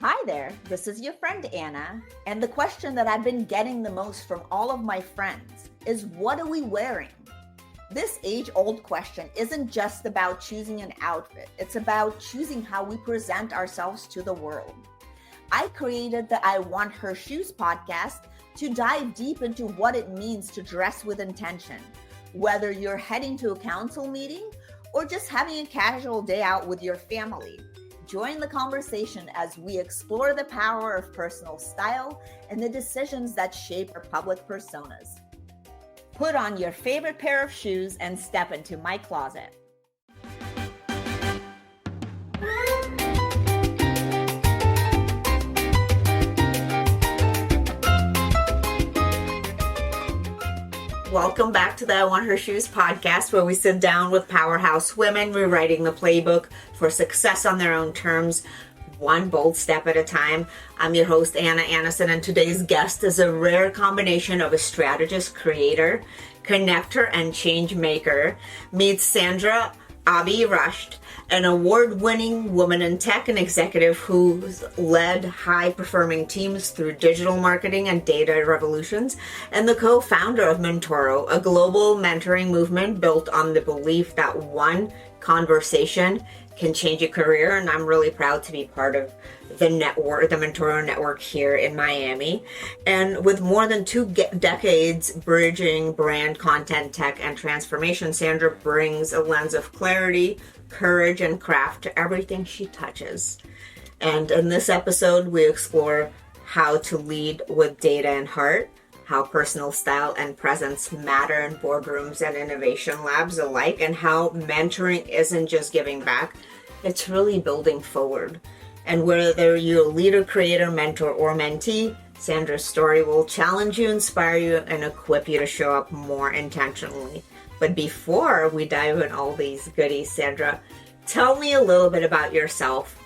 Hi there, this is your friend Anna, and the question that I've been getting the most from all of my friends is what are we wearing? This age-old question isn't just about choosing an outfit, it's about choosing how we present ourselves to the world. I created the I Want Her Shoes podcast to dive deep into what it means to dress with intention, whether you're heading to a council meeting or just having a casual day out with your family. Join the conversation as we explore the power of personal style and the decisions that shape our public personas. Put on your favorite pair of shoes and step into my closet. Welcome back to the I Want Her Shoes podcast, where we sit down with powerhouse women rewriting the playbook for success on their own terms, one bold step at a time. I'm your host, Anna Annison, and today's guest is a rare combination of a strategist, creator, connector, and change maker. Meet Sandra Abi-Rusht, an award-winning woman in tech and executive who's led high-performing teams through digital marketing and data revolutions, and the co-founder of Mentoro, a global mentoring movement built on the belief that one conversation can change a career. And I'm really proud to be part of the network, the Mentoro network here in Miami. And with more than 2 decades bridging brand, content, tech, and transformation, Sandra brings a lens of clarity, courage, and craft to everything she touches. And in this episode, we explore how to lead with data and heart, how personal style and presence matter in boardrooms and innovation labs alike, and how mentoring isn't just giving back, it's really building forward. And whether you're a leader, creator, mentor, or mentee, Sandra's story will challenge you, inspire you, and equip you to show up more intentionally. But before we dive in all these goodies, Sandra, tell me a little bit about yourself,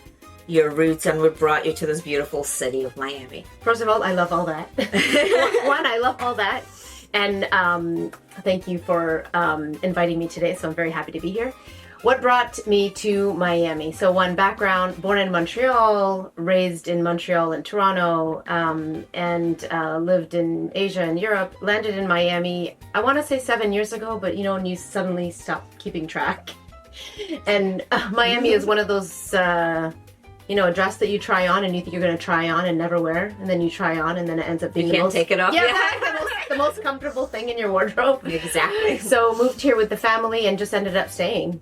your roots, and what brought you to this beautiful city of Miami. First of all, I love all that. I love all that. And thank you for inviting me today. So I'm very happy to be here. What brought me to Miami? So one background, born in Montreal, raised in Montreal and Toronto, and lived in Asia and Europe, landed in Miami, I want to say 7 years ago, but when you suddenly stop keeping track. And Miami is one of those, a dress that you try on and you think you're going to try on and never wear, and then you try on and then it ends up being take it off. Yeah, the most comfortable thing in your wardrobe. Exactly. So moved here with the family and just ended up staying.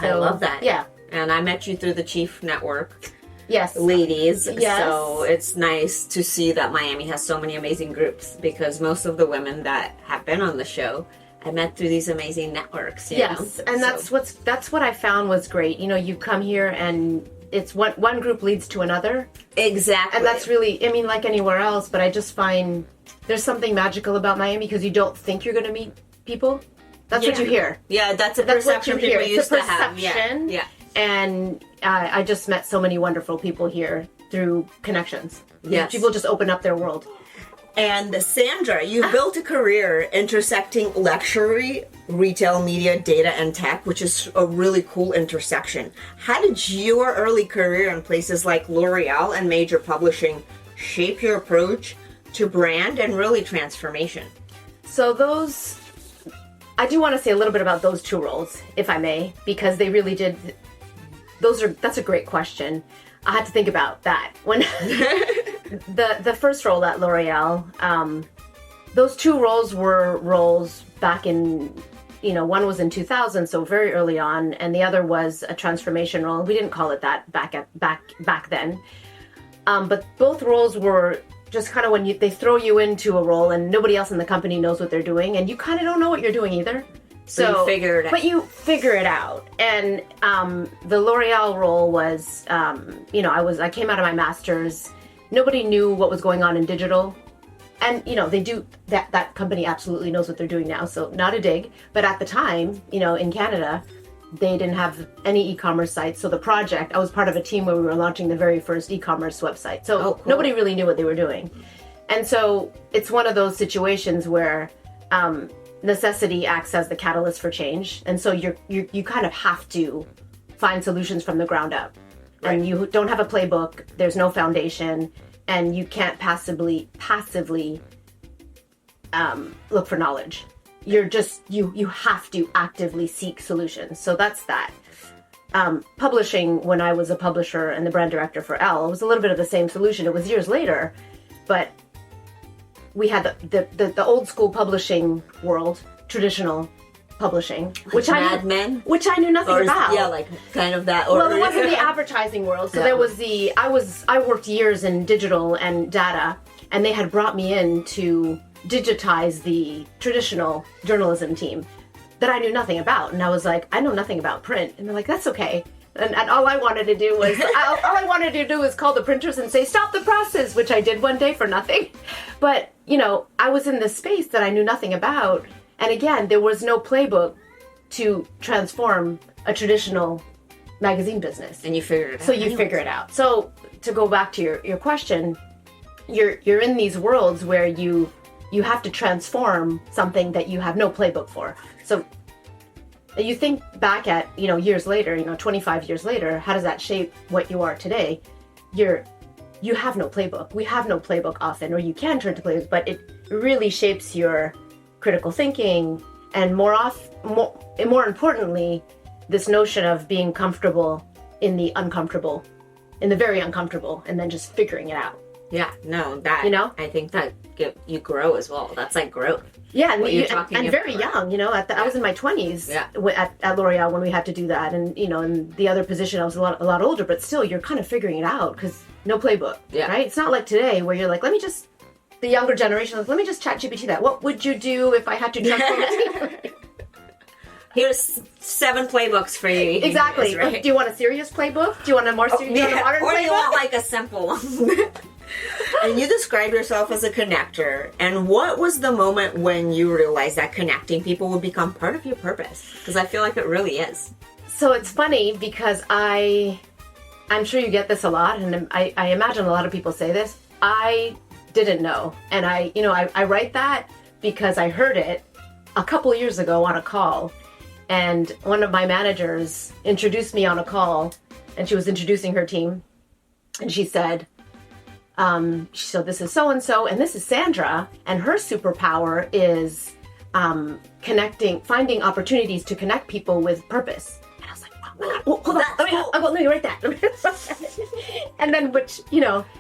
So, I love that. Yeah. And I met you through the Chief Network. Yes. Ladies. Yes. So it's nice to see that Miami has so many amazing groups, because most of the women that have been on the show I met through these amazing networks. Yes. And that's what I found was great. You come here and it's one group leads to another. Exactly. And that's really, like anywhere else, but I just find there's something magical about Miami because you don't think you're going to meet people. That's what you hear. Yeah, that's a perception people used to have. Yeah. And I just met so many wonderful people here through connections. Yes. People just open up their world. And Sandra, you've built a career intersecting luxury, retail, media, data, and tech, which is a really cool intersection. How did your early career in places like L'Oreal and major publishing shape your approach to brand and really transformation? So I do want to say a little bit about those 2 roles, if I may, because they really did. That's a great question. I had to think about that when the first role at L'Oreal. Those 2 roles were roles back in, one was in 2000, so very early on, and the other was a transformation role. We didn't call it that back then, but both roles were just kind of when they throw you into a role and nobody else in the company knows what they're doing, and you kind of don't know what you're doing either. So you figure it out. But you figure it out. And the L'Oreal role was, I came out of my master's. Nobody knew what was going on in digital. And, they do, that company absolutely knows what they're doing now. So not a dig. But at the time, in Canada, they didn't have any e-commerce sites. So I was part of a team where we were launching the very first e-commerce website. So Nobody really knew what they were doing. And so it's one of those situations where necessity acts as the catalyst for change. And so you kind of have to find solutions from the ground up. and you don't have a playbook, there's no foundation, and you can't passively look for knowledge. You're just, you have to actively seek solutions. So that's that. Publishing, when I was a publisher and the brand director for Elle, it was a little bit of the same solution. It was years later, but we had the old school publishing world, traditional publishing, Like which Mad Men? which I knew nothing about. Yeah, like kind of that. Well, it wasn't the advertising world. So there was I worked years in digital and data, and they had brought me in to digitize the traditional journalism team that I knew nothing about. And I was like, I know nothing about print. And they're like, that's okay. And all I wanted to do was, all I wanted to do was call the printers and say, stop the presses, which I did one day for nothing. But, I was in this space that I knew nothing about. And again, there was no playbook to transform a traditional magazine business. And you figured it out. So you figure it out. So to go back to your question, you're in these worlds where you have to transform something that you have no playbook for. So you think back at, years later, 25 years later, how does that shape what you are today? You have no playbook. We have no playbook often, or you can turn to playbooks, but it really shapes your critical thinking, and more importantly, this notion of being comfortable in the uncomfortable, in the very uncomfortable, and then just figuring it out. Yeah, no, that, I think that you grow as well. That's like growth. Yeah, and very young, I was in my 20s at L'Oreal when we had to do that. And, in the other position, I was a lot older, but still you're kind of figuring it out because no playbook, right? It's not like today where you're like, the younger generation, let me just chat GPT that. What would you do if I had to transform it? Here's 7 playbooks for you. Exactly. Right? Do you want a serious playbook? Do you want a more serious, do you want a modern or playbook? Or you want like a simple one? And you describe yourself as a connector. And what was the moment when you realized that connecting people would become part of your purpose? Because I feel like it really is. So it's funny because I'm sure you get this a lot, and I imagine a lot of people say this. I didn't know. And I write that because I heard it a couple years ago on a call. And one of my managers introduced me on a call, and she was introducing her team. And she said, so this is so-and-so, and this is Sandra, and her superpower is finding opportunities to connect people with purpose. And I was like, hold on, let me write that. And then,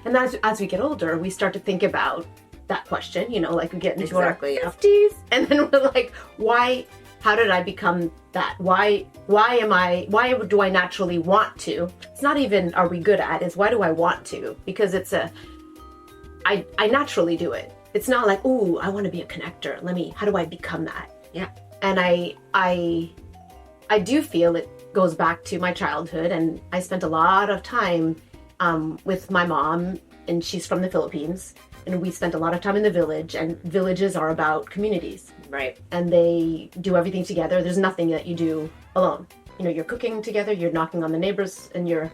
and as we get older, we start to think about that question, like we get into our 50s, and then we're like, how did I become that? Why do I naturally want to? It's not even are we good at, it's why do I want to? Because I naturally do it. It's not like, ooh, I want to be a connector. How do I become that? Yeah. And I do feel it goes back to my childhood, and I spent a lot of time with my mom, and she's from the Philippines, and we spent a lot of time in the village, and villages are about communities. Right. And they do everything together. There's nothing that you do alone. You're cooking together, you're knocking on the neighbors, and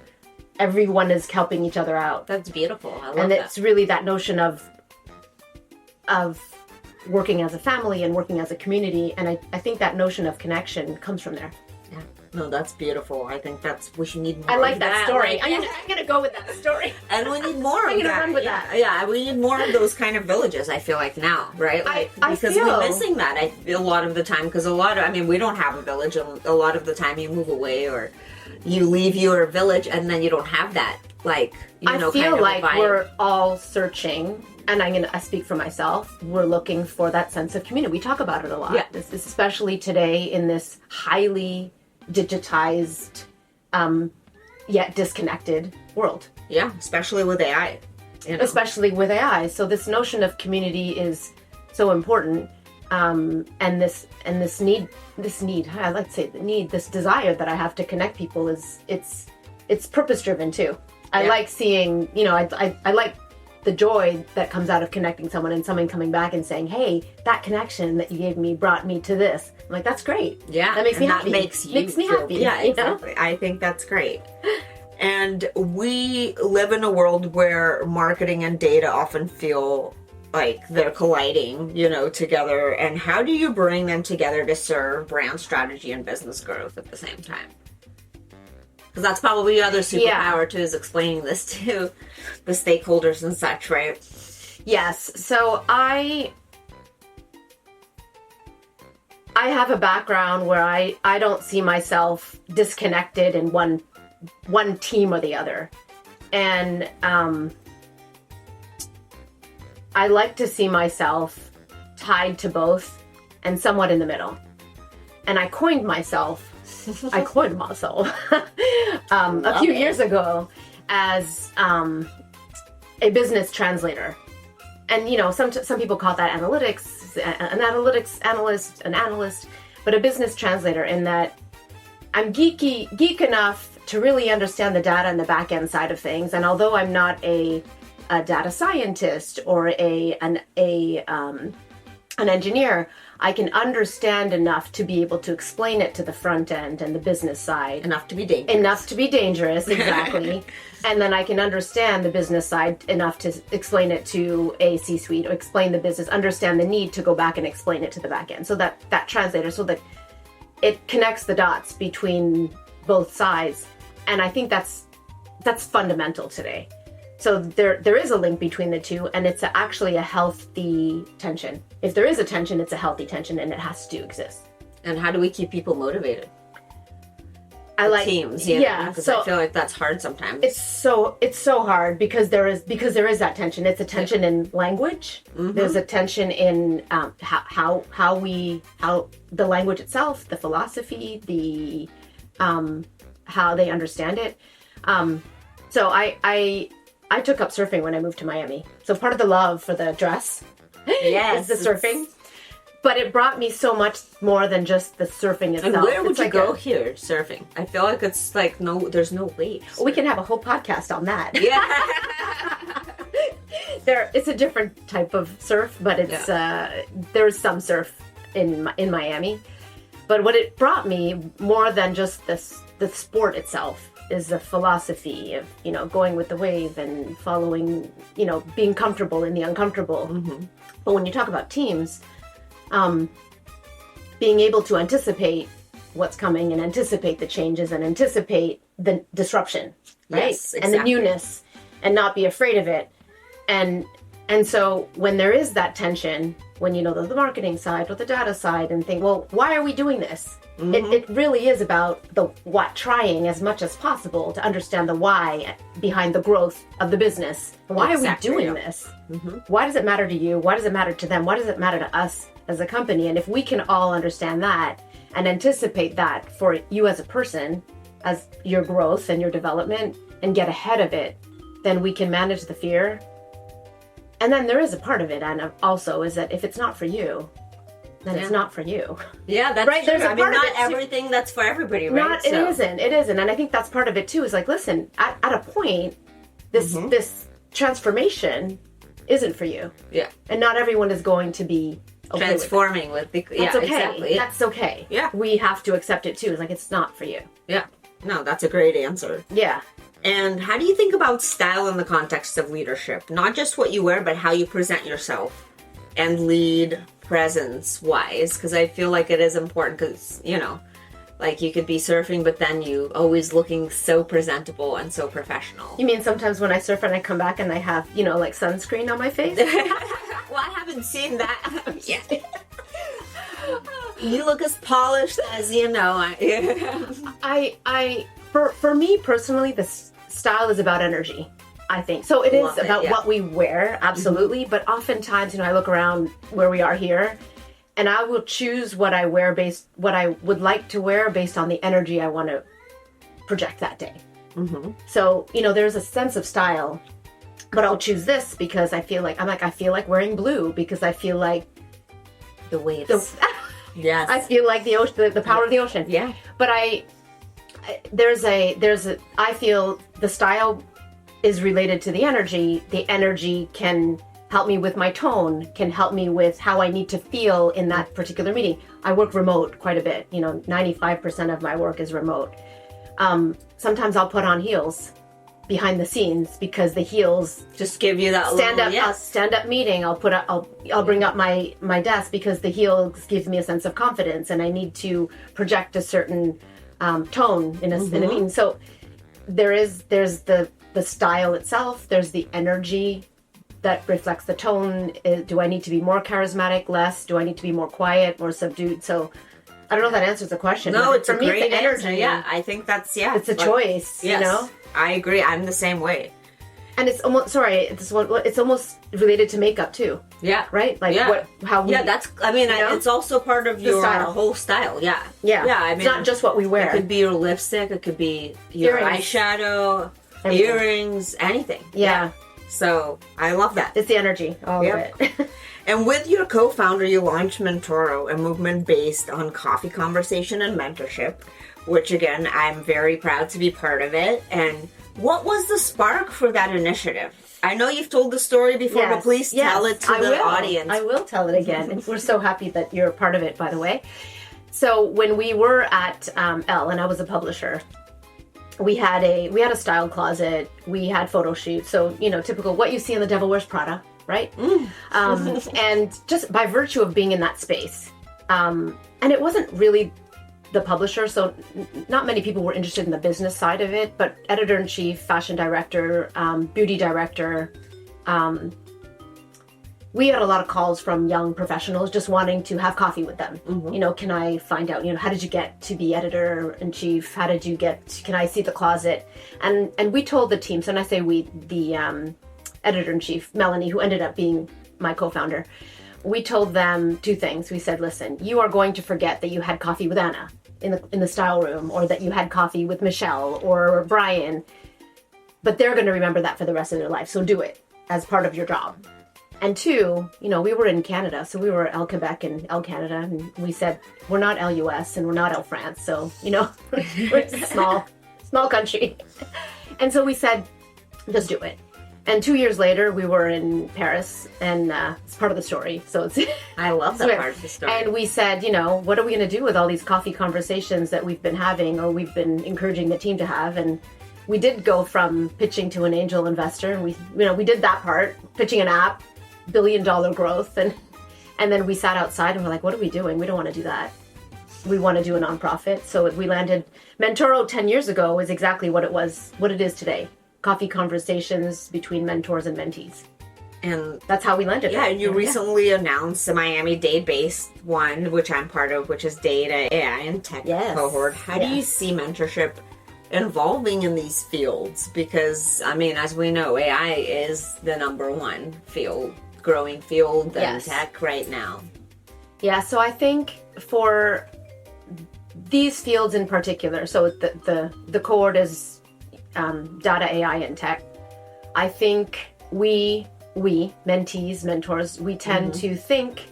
everyone is helping each other out. That's beautiful. I love and that. It's really that notion of working as a family and working as a community. And I think that notion of connection comes from there. Yeah. No, that's beautiful. I think we should need more I like of that story. I'm gonna go with that story. And we need more of that. I'm gonna run with that. Yeah, we need more of those kind of villages, I feel like now, right? Because we're missing that a lot of the time, because we don't have a village, and a lot of the time you move away or you leave your village and then you don't have that, I feel kind of like vibe. We're all searching, and I speak for myself, we're looking for that sense of community. We talk about it a lot. Yeah. This is especially today in this highly digitized, yet disconnected world. Yeah, especially with AI. Especially with AI. So this notion of community is so important. And this desire that I have to connect people it's purpose driven too. I like seeing, I like the joy that comes out of connecting someone and someone coming back and saying, hey, that connection that you gave me brought me to this. I'm like, that's great. Yeah. That makes me happy. That makes me happy. Yeah, exactly. I think that's great. And we live in a world where marketing and data often feel like they're colliding, together. And how do you bring them together to serve brand strategy and business growth at the same time? Because that's probably your other superpower too, is explaining this to the stakeholders and such, right? Yes. So I have a background where I don't see myself disconnected in one team or the other. And I like to see myself tied to both and somewhat in the middle. And I coined myself a few years ago as a business translator. And, you know, some people call that analytics, an analytics analyst, an analyst, but a business translator, in that I'm geek enough to really understand the data and the back end side of things. And although I'm not a data scientist or an engineer, I can understand enough to be able to explain it to the front end and the business side. Enough to be dangerous. Exactly. And then I can understand the business side enough to explain it to a C-suite, or explain the business, understand the need to go back and explain it to the back end. So that translator, so that it connects the dots between both sides. And I think that's fundamental today. So there is a link between the two, and it's actually a healthy tension. If there is a tension, it's a healthy tension, and it has to exist. And how do we keep people motivated? I like teams, because so I feel like that's hard sometimes. It's so hard because there is that tension. It's a tension in language. Mm-hmm. There's a tension in how the language itself, the philosophy, the how they understand it. So I took up surfing when I moved to Miami. So part of the love for the dress is the surfing. But it brought me so much more than just the surfing itself. And where would you go here surfing? I feel like it's like there's no waves. We can have a whole podcast on that. Yeah. It's a different type of surf, but it's there's some surf in Miami. But what it brought me more than just the sport itself is the philosophy of, you know, going with the wave and following, you know, being comfortable in the uncomfortable. Mm-hmm. But when you talk about teams, being able to anticipate what's coming and anticipate the changes and anticipate the disruption, right? Yes, exactly. And the newness, and not be afraid of it. And so when there is that tension, when you know the marketing side or the data side, and think, well, why are we doing this? Mm-hmm. It really is about the what, trying as much as possible to understand the why behind the growth of the business. Why are we doing this? Mm-hmm. Why does it matter to you? Why does it matter to them? Why does it matter to us as a company? And if we can all understand that and anticipate that for you as a person, as your growth and your development, and get ahead of it, then we can manage the fear. And then there is a part of it, and also is that if it's not for you, then it's not for you. Yeah, that's right. True. There's a part not of it everything that's for everybody, right? It isn't. And I think that's part of it too, is like, listen, at a point, this transformation isn't for you. Yeah. And not everyone is going to be okay transforming with the that's okay. Exactly. That's okay. Yeah. We have to accept it too. It's like, it's not for you. Yeah. No, that's a great answer. Yeah. And how do you think about style in the context of leadership? Not just what you wear, but how you present yourself and lead presence-wise. Because I feel like it is important because, you know, like you could be surfing, but then you always looking so presentable and so professional. You mean sometimes when I surf and I come back and I have, you know, like sunscreen on my face? Well, I haven't seen that yet. You look as polished as, you know. For me personally, the style is about energy, I think. So it is about what we wear, absolutely. Mm-hmm. But oftentimes, you know, I look around where we are here, and I will choose what I wear what I would like to wear based on the energy I want to project that day. Mm-hmm. So, you know, there's a sense of style, but I'll choose this because I feel like wearing blue because I feel like the waves. Yes. I feel like the ocean, the power of the ocean. Yeah. But I feel the style is related to the energy. The energy can help me with my tone, can help me with how I need to feel in that particular meeting. I work remote quite a bit. You know, 95% of my work is remote. Sometimes I'll put on heels behind the scenes because the heels just give you that stand up meeting. I'll bring up my desk because the heels gives me a sense of confidence, and I need to project a certain tone in a meeting. So there's the style itself, there's the energy that reflects the tone. Do I need to be more charismatic, less? Do I need to be more quiet, more subdued? So I don't know if that answers the question. No, it's for a me, great it's the energy. answer. Yeah, I think that's, it's a choice, yes, you know? I agree. I'm the same way. And it's almost, it's almost related to makeup too. Yeah. Right? Like how we... Yeah, that's, I mean, it's also part of your style. whole style. Yeah. Yeah. Yeah, I mean, it's not just what we wear. It could be your lipstick, it could be your Earrings. eyeshadow, Everything. earrings, anything. Yeah. So I love that. It's the energy, all of it. And with your co-founder, you launched Mentoro, a movement based on coffee conversation and mentorship, which again, I'm very proud to be part of it. And what was the spark for that initiative? I know you've told the story before, but please tell it to the audience. I will tell it again. And we're so happy that you're a part of it, by the way. So when we were at Elle, and I was a publisher, we had a style closet, we had photo shoots. So, typical what you see in The Devil Wears Prada, right? And just by virtue of being in that space. And it wasn't really the publisher, so not many people were interested in the business side of it, but editor-in-chief, fashion director, beauty director, we had a lot of calls from young professionals just wanting to have coffee with them. Can I find out, how did you get to be editor-in-chief? How did you can I see the closet? And we told the team, so when I say we, the editor-in-chief, Melanie, who ended up being my co-founder, we told them two things. We said, listen, you are going to forget that you had coffee with Anna in the style room, or that you had coffee with Michelle or Brian, but they're going to remember that for the rest of their life. So do it as part of your job. And two, we were in Canada, so we were Elle Quebec and Elle Canada, and we said, we're not Elle US and we're not Elle France, so, we're a small country. And so we said, just do it. And 2 years later, we were in Paris, and it's part of the story. So it's I love that part of the story. And we said, what are we going to do with all these coffee conversations that we've been having, or we've been encouraging the team to have? And we did go from pitching to an angel investor, and we did that part, pitching an app, $1 billion growth, and then we sat outside and we're like, what are we doing? We don't want to do that. We want to do a nonprofit. So we landed. Mentoro 10 years ago is exactly what it is today. Coffee conversations between mentors and mentees. And that's how we landed. Yeah, and you recently announced the Miami-Dade-based one, which I'm part of, which is Data, AI, and Tech cohort. How do you see mentorship evolving in these fields? Because, as we know, AI is the number one growing field in tech right now. Yeah, so I think for these fields in particular, so the cohort is data, AI, and tech. I think we mentees, mentors, we tend to think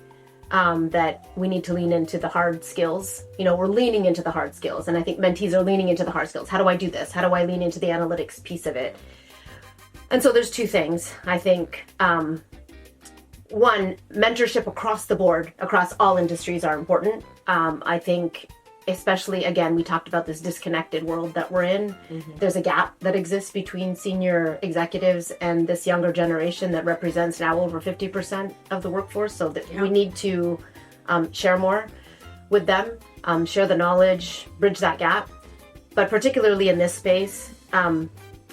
that we need to lean into the hard skills. We're leaning into the hard skills, and I think mentees are leaning into the hard skills. How do I do this? How do I lean into the analytics piece of it? And so there's two things. I think one, mentorship across the board, across all industries are important. I think especially, again, we talked about this disconnected world that we're in. There's a gap that exists between senior executives and this younger generation that represents now over 50% of the workforce. So that we need to share more with them, share the knowledge, bridge that gap. But particularly in this space,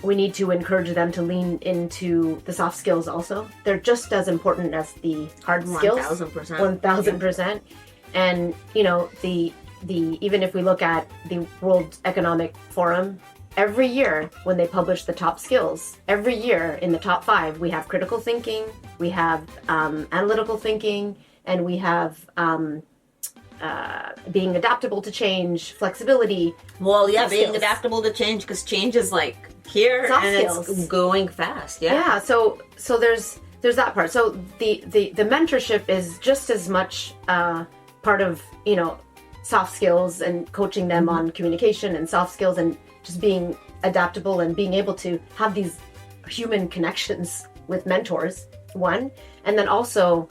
we need to encourage them to lean into the soft skills also. They're just as important as the hard skills. 1,000%. 1,000%. And, even if we look at the World Economic Forum, every year when they publish the top skills, every year in the top 5, we have critical thinking, we have analytical thinking, and we have being adaptable to change, flexibility. Well, yeah, being adaptable to change, because change is like here soft and skills. It's going fast. Yeah. So there's that part. So the mentorship is just as much part of soft skills and coaching them on communication and soft skills and just being adaptable and being able to have these human connections with mentors, one, and then also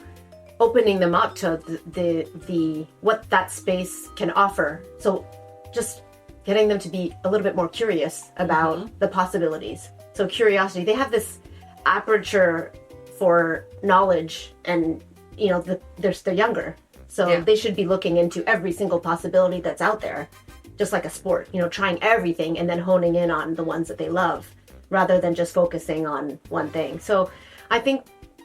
opening them up to the what that space can offer. So just getting them to be a little bit more curious about the possibilities. So curiosity, they have this aperture for knowledge, and they're younger. So they should be looking into every single possibility that's out there. just like a sport, trying everything and then honing in on the ones that they love rather than just focusing on one thing. So I think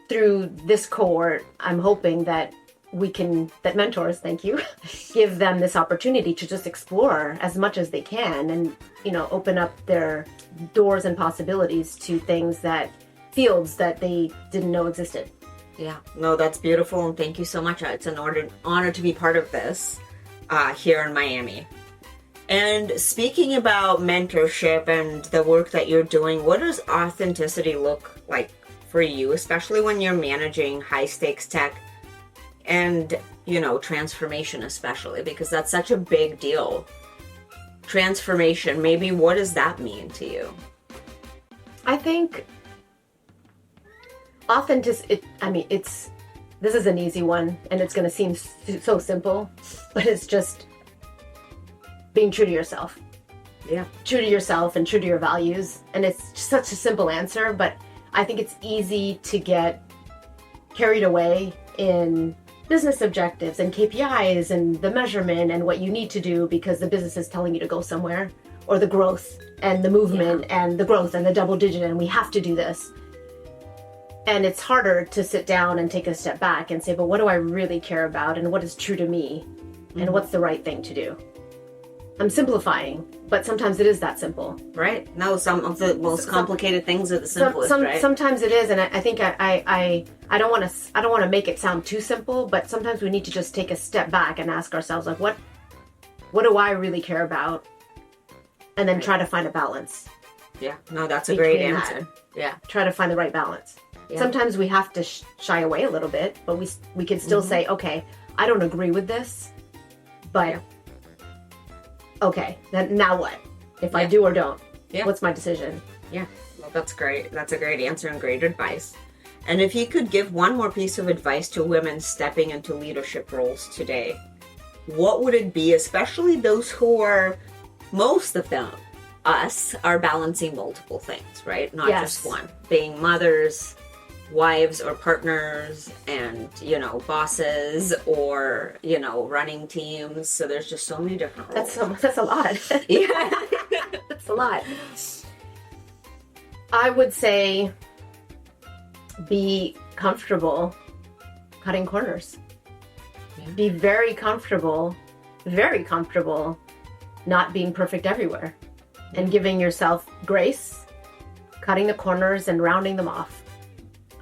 through this cohort, I'm hoping that that mentors, thank you, give them this opportunity to just explore as much as they can and, open up their doors and possibilities to fields that they didn't know existed. Yeah, no, that's beautiful. And thank you so much. It's an honor to be part of this here in Miami. And speaking about mentorship and the work that you're doing, what does authenticity look like for you, especially when you're managing high stakes tech and, transformation, especially because that's such a big deal. Transformation, maybe what does that mean to you? I think authenticity, this is an easy one and it's going to seem so simple, but it's just being true to yourself. Yeah. True to yourself and true to your values. And it's such a simple answer, but I think it's easy to get carried away in business objectives and KPIs and the measurement and what you need to do because the business is telling you to go somewhere, or the growth and the movement and the growth and the double digit and we have to do this. And it's harder to sit down and take a step back and say, but what do I really care about and what is true to me and what's the right thing to do? I'm simplifying, but sometimes it is that simple. Right. No, some of the most complicated things are the simplest, right? Sometimes it is, and I think I don't want to make it sound too simple, but sometimes we need to just take a step back and ask ourselves, like, what do I really care about? And then try to find a balance. Yeah. No, that's a great answer. Yeah. Try to find the right balance. Yeah. Sometimes we have to shy away a little bit, but we can still say, okay, I don't agree with this, but okay, then now what? If I do or don't, what's my decision? Yeah, well, that's great. That's a great answer and great advice. And if you could give one more piece of advice to women stepping into leadership roles today, what would it be, especially those who are, most of them, us, are balancing multiple things, right? Not just one. Being mothers, wives or partners, and bosses, or running teams. So there's just so many different roles. That's a lot. Yeah. That's a lot. I would say be comfortable cutting corners. Be very comfortable not being perfect everywhere, and giving yourself grace, cutting the corners and rounding them off.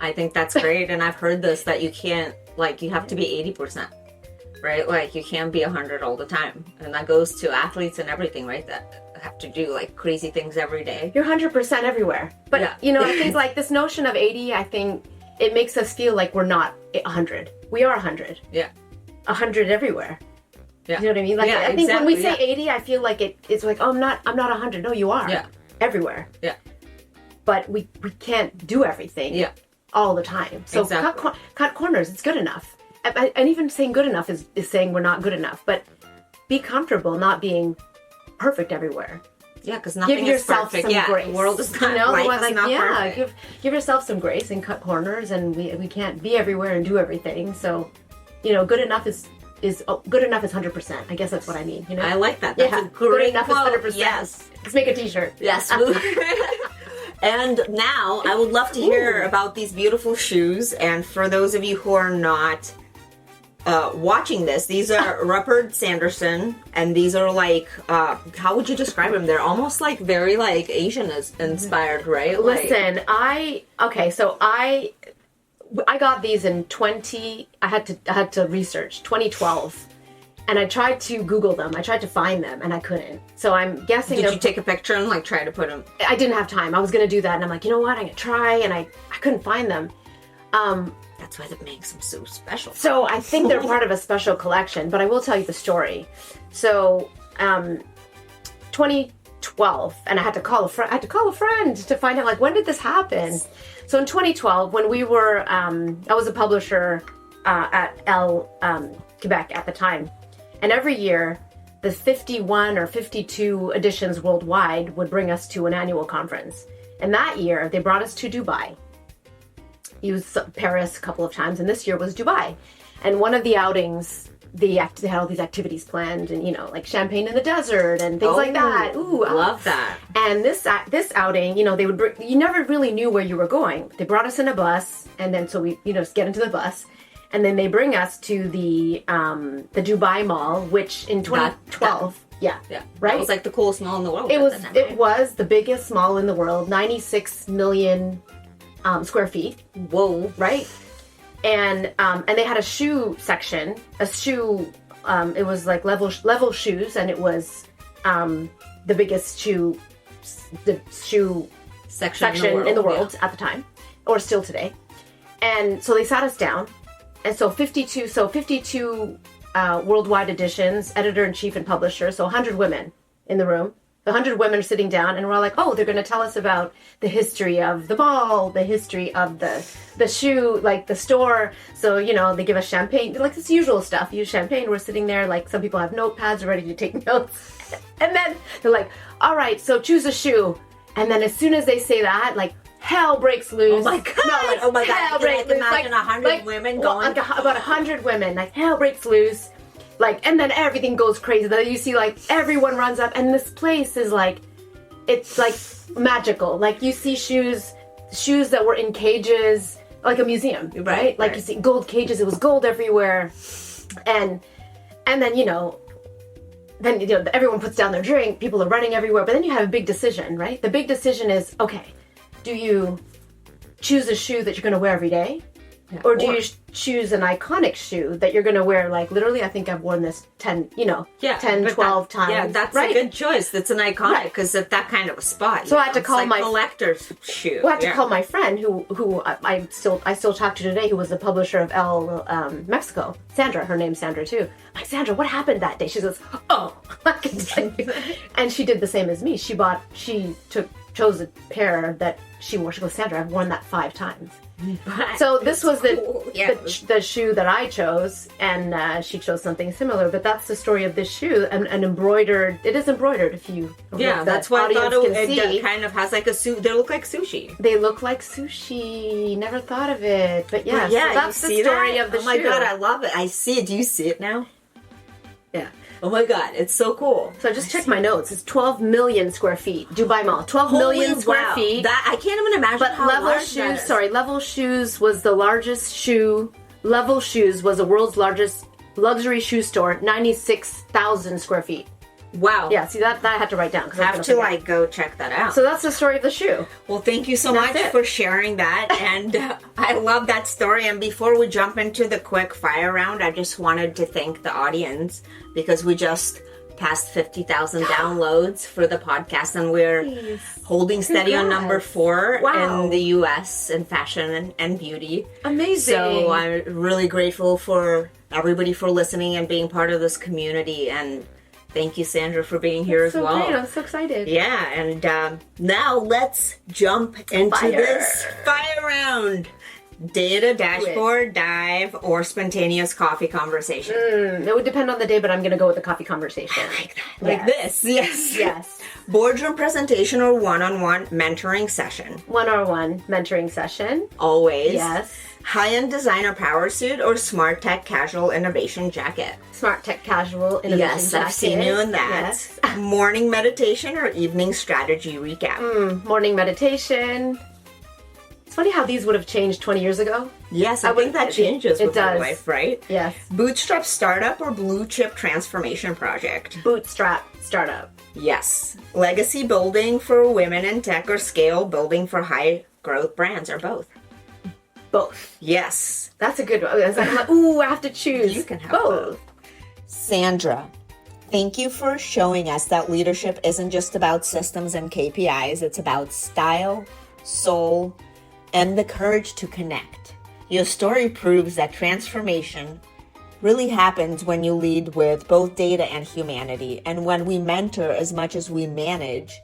I think that's great. And I've heard this, that you can't, you have to be 80%, right? You can't be 100 all the time. And that goes to athletes and everything, right? That have to do crazy things every day. You're 100% everywhere. But, I think this notion of 80, I think it makes us feel like we're not 100. We are 100. Yeah. 100 everywhere. Yeah. You know what I mean? I think when we say 80, I feel like it's like, oh, I'm not 100. No, you are. Yeah. Everywhere. Yeah. But we can't do everything. Yeah. All the time. So cut corners. It's good enough. And even saying good enough is saying we're not good enough. But be comfortable not being perfect everywhere. Yeah, because nothing is perfect. Give yourself some grace. The world is not, life is not perfect. Give yourself some grace and cut corners. And we can't be everywhere and do everything. So, good enough is good enough is 100%. I guess that's what I mean. I like that. That's a great good enough quote. is 100%. Yes. Let's make a t-shirt. Yes. And now I would love to hear about these beautiful shoes. And for those of you who are not watching this, these are Rupert Sanderson, and these are how would you describe them? They're almost very Asian inspired, right? Listen, I got these in I had to research 2012. And I tried to Google them. I tried to find them, and I couldn't. So I'm guessing. Did you take a picture and try to put them? I didn't have time. I was going to do that, and I'm like, you know what? I'm going to try, and I couldn't find them. That's why that makes them so special. So I think they're part of a special collection, but I will tell you the story. So 2012, and I had to call a friend to find out when did this happen. So in 2012, when we were, I was a publisher at Quebec at the time. And every year, the 51 or 52 editions worldwide would bring us to an annual conference. And that year, they brought us to Dubai. Used Paris a couple of times, and this year was Dubai. And one of the outings they had all these activities planned, and like champagne in the desert and things like that. Ooh, love that. And this outing, they would bring, you never really knew where you were going. They brought us in a bus, and then so we just get into the bus, and then they bring us to the Dubai Mall, which in 2012. Yeah. Right? It was like the coolest mall in the world. It was the biggest mall in the world, 96 million square feet. Whoa. Right? And they had a shoe section, it was like level shoes, and it was the biggest shoe section in the world at the time, or still today. And so they sat us down, and so 52 worldwide editions, editor-in-chief and publisher, so 100 women in the room. 100 women are sitting down, and we're like, oh, they're going to tell us about the history of the mall, the history of the shoe, like the store. So, they give us champagne, like this usual stuff. Use champagne. We're sitting there, like some people have notepads ready to take notes. And then they're like, all right, so choose a shoe. And then as soon as they say that, like, hell breaks loose. Oh my God. No, like, hell breaks loose. Imagine 100 women going. About 100 women, like, hell breaks loose. Like, and then everything goes crazy. Then you see, like, everyone runs up, and this place is like, it's like magical. Like, you see shoes that were in cages, like a museum, right? Like, you see gold cages. It was gold everywhere, and then everyone puts down their drink. People are running everywhere, but then you have a big decision, right? The big decision is, okay, do you choose a shoe that you're going to wear every day? Yeah. Or do you choose an iconic shoe that you're going to wear, like, literally, I think I've worn this 10, 12 times. Yeah, that's a good choice. That's an iconic, because of that kind of a spot. So I had to call my collector's shoe. Well, I had to call my friend who I still talk to today, who was the publisher of Elle Mexico. Sandra, her name's Sandra too. I'm like, Sandra, what happened that day? She says, oh, I can tell you. And she did the same as me. She chose a pair that she wore. She goes, Sandra, I've worn that 5 times. So this was the shoe that I chose, and she chose something similar. But that's the story of this shoe, and embroidered. It is embroidered. If you that's why I thought it kind of has like a suit. They look like sushi. They look like sushi. Never thought of it, but so that's the story of the shoe. Oh my God, I love it. I see it. Do you see it now? Yeah. Oh my God, it's so cool. So I just checked my notes. It's 12 million square feet. Dubai Mall. 12 million square feet. That I can't even imagine how large that is. Level Shoes was the largest shoe. Level Shoes was the world's largest luxury shoe store. 96,000 square feet. Wow. Yeah, see that I had to write down. I have to go check that out. So that's the story of the shoe. Well, thank you so much for sharing that. And I love that story. And before we jump into the quick fire round, I just wanted to thank the audience, because we just passed 50,000 downloads for the podcast, and we're holding steady on number 4 in the US in fashion and beauty. Amazing. So I'm really grateful for everybody for listening and being part of this community, and thank you, Sandra, for being here as well. Great. I'm so excited. Yeah, and now let's jump into this fire round. Data, dashboard, dive, or spontaneous coffee conversation. It would depend on the day, but I'm going to go with the coffee conversation. I like that. Like this. Yes. Boardroom presentation or one-on-one mentoring session. One-on-one mentoring session. Always. Yes. High-end designer power suit or smart tech casual innovation jacket. Smart tech casual innovation jacket. Yes, I've seen you in that. Yes. Morning meditation or evening strategy recap. Morning meditation. It's funny how these would have changed 20 years ago. Yes, I think that changes with your life, right? Yes. Bootstrap startup or blue chip transformation project? Bootstrap startup. Yes. Legacy building for women in tech or scale building for high growth brands, or both? Both. Yes. That's a good one. I'm like, ooh, I have to choose. You can have both. Sandra, thank you for showing us that leadership isn't just about systems and KPIs. It's about style, soul, and the courage to connect. Your story proves that transformation really happens when you lead with both data and humanity, and when we mentor as much as we manage,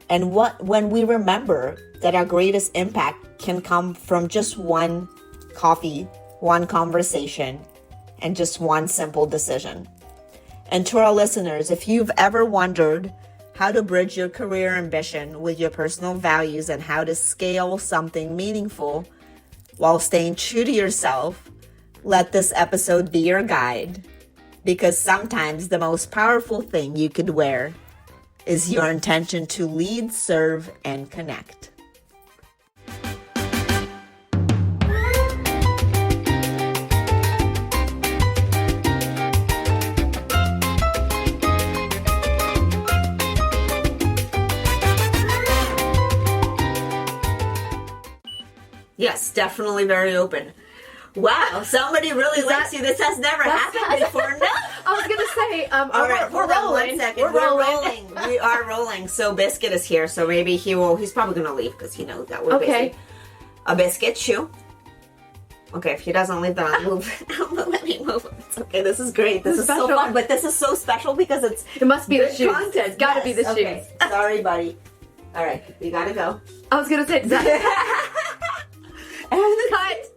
and when we remember that our greatest impact can come from just one coffee, one conversation, and just one simple decision. And to our listeners, if you've ever wondered how to bridge your career ambition with your personal values and how to scale something meaningful while staying true to yourself, let this episode be your guide. Because sometimes the most powerful thing you could wear is your intention to lead, serve, and connect. Yes, definitely very open. Wow, somebody really likes you. This has never happened before. No. I was gonna say, all right, we're hold on rolling. 1 second. We're rolling. We are rolling. So Biscuit is here. So maybe he's probably gonna leave because he knows that we're busy. A Biscuit shoe. Okay, if he doesn't leave, then I'll move. Let me move. It's okay. This is great. This is so fun. But this is so special because it must be the shoes. It's gotta be the shoes. Sorry, buddy. All right, we gotta go. I was gonna say exactly. And cut.